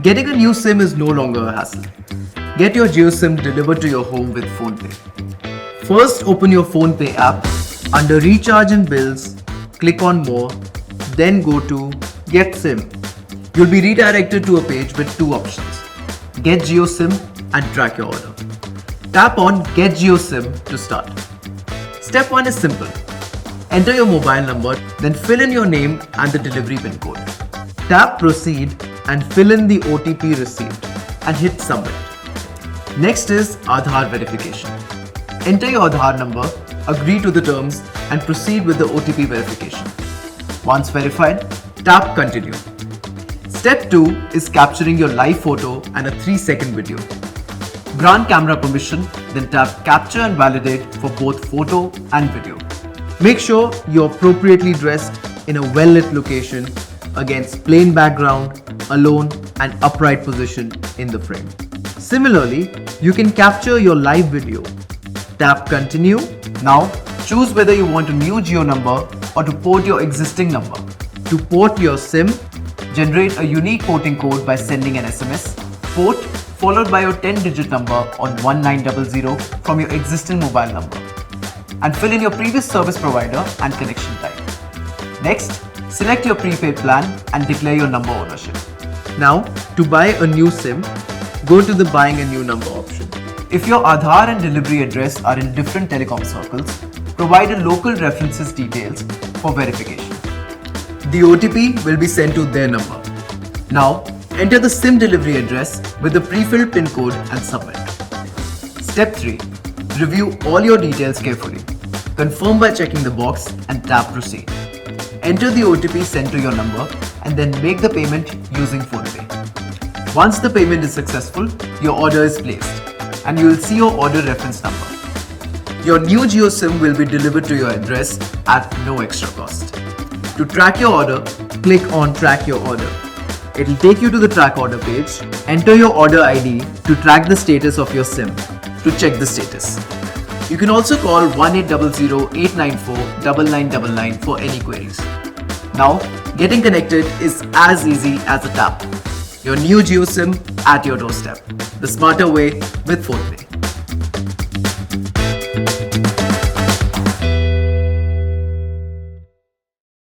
Getting a new SIM is no longer a hassle. Get your Jio SIM delivered to your home with PhonePe. First, open your PhonePe app. Under Recharge and Bills, click on More, then go to Get SIM. You'll be redirected to a page with two options: Get Jio SIM and Track your order. Tap on Get Jio SIM to start. Step 1 is simple. Enter your mobile number, then fill in your name and the delivery pin code. Tap Proceed and fill in the OTP received and hit Submit. Next is Aadhaar verification. Enter your Aadhaar number, agree to the terms and proceed with the OTP verification. Once verified, tap Continue. Step 2 is capturing your live photo and a 3-second video. Grant camera permission, then tap Capture and Validate for both photo and video. Make sure you're appropriately dressed in a well-lit location against plain background, alone and upright position in the frame. Similarly, you can capture your live video. Tap Continue. Now, choose whether you want a new Jio number or to port your existing number. To port your SIM, generate a unique porting code by sending an SMS. Port followed by your 10-digit number on 1900 from your existing mobile number. And fill in your previous service provider and connection type. Next, select your prepaid plan and declare your number ownership. Now, to buy a new SIM, go to the Buying a New Number option. If your Aadhaar and delivery address are in different telecom circles, provide a local references details for verification. The OTP will be sent to their number. Now, enter the SIM delivery address with the pre-filled PIN code and submit. Step 3. Review all your details carefully. Confirm by checking the box and tap Proceed. Enter the OTP sent to your number and then make the payment using PhonePe. Once the payment is successful, your order is placed and you will see your order reference number. Your new Jio SIM will be delivered to your address at no extra cost. To track your order, click on Track Your Order. It will take you to the Track Order page. Enter your order ID to track the status of your SIM. To check the status, you can also call 1800-894-9999 for any queries. Now, getting connected is as easy as a tap. Your new Jio SIM at your doorstep. The smarter way with PhonePe.